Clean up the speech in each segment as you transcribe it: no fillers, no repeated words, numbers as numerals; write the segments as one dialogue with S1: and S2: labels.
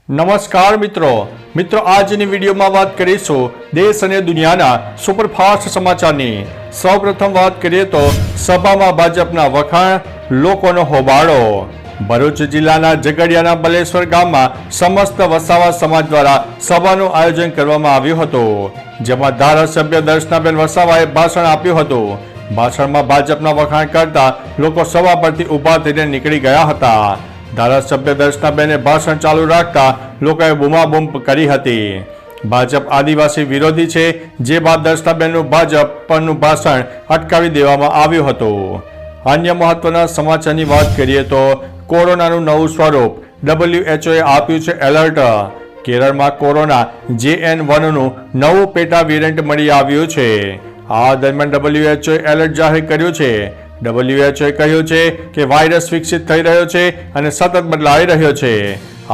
S1: નમસ્કાર મિત્રો આજની વિડીયોમાં વાત કરીશું દેશ અને દુનિયાના સુપરફાસ્ટ સમાચારની। સૌપ્રથમ વાત કરીએ તો સભામાં ભાજપના વખાણ, લોકોનો હોબાળો। ભરૂચ જિલ્લાના ઝઘડિયાના બલેશ્વર ગામમાં સમસ્ત વસાવા સમાજ દ્વારા સભાનું આયોજન કરવામાં આવ્યું હતું, જેમાં ધારાસભ્ય દર્શનાબેન વસાવાએ ભાષણ આપ્યું હતું। ભાષણમાં ભાજપના વખાણ કરતા લોકો સભા પરથી ઊભા થઈને નીકળી ગયા હતા। ધારાસભ્ય દર્શનાબેને ભાષણ ચાલુ રાખતા લોકોએ બૂમાબૂમ કરી હતી। ભાજપ આદિવાસી વિરોધી છે, જે બાદ દર્શનાબેનનું ભાજપ પરનું ભાષણ અટકાવી દેવામાં આવ્યું હતું। અન્ય મહત્વના સમાચારની વાત કરીએ તો કોરોનાનું નવું સ્વરૂપ, WHO આપ્યું છે એલર્ટ। કેરળમાં કોરોના JN1નું નવું પેટા વેરિયન્ટ મળી આવ્યું છે। આ દરમિયાન WHO એલર્ટ જાહેર કર્યું છે। WHO કહ્યું છે કે વાયરસ વિકસિત થઈ રહ્યો છે અને સતત બદલાઈ રહ્યો છે।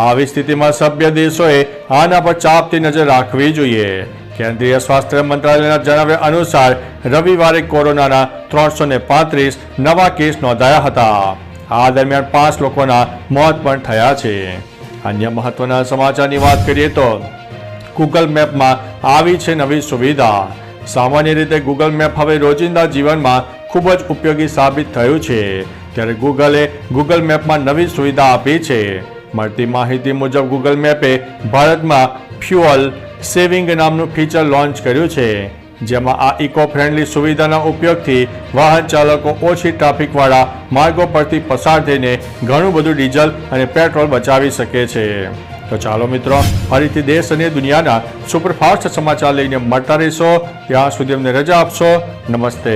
S1: આવી સ્થિતિમાં સભ્ય દેશોએ આના પર ચાપતી નજર રાખવી જોઈએ। કેન્દ્રીય સ્વાસ્થ્ય મંત્રાલયના જણાવ્યા અનુસાર રવિવારે કોરોનાના 335 નવા કેસ નોંધાયા હતા। આ દરમિયાન 5 લોકોના મોત પણ થયા છે। અન્ય મહત્વના સમાચારની વાત કરીએ તો ગૂગલ મેપમાં આવી છે નવી સુવિધા। સામાન્ય રીતે ગૂગલ મેપ હવે રોજિંદા જીવનમાં ખૂબ જ ઉપયોગી સાબિત થયું છે, ત્યારે ગૂગલે ગૂગલ મેપમાં નવી સુવિધા આપી છે। મળતી માહિતી મુજબ ગૂગલ મેપે ભારતમાં ફ્યુઅલ સેવિંગ નામનું ફીચર લોન્ચ કર્યું છે, જેમાં આ ઇકો ફ્રેન્ડલી સુવિધાના ઉપયોગથી વાહન ચાલકો ઓછી ટ્રાફિકવાળા માર્ગો પરથી પસાર થઈને ઘણું બધું ડીઝલ અને પેટ્રોલ બચાવી શકે છે। તો ચાલો મિત્રો, ફરીથી દેશ અને દુનિયાના સુપરફાસ્ટ સમાચાર લઈને મળતા રહીશો। ત્યાં સુધી અમને રજા આપશો। નમસ્તે।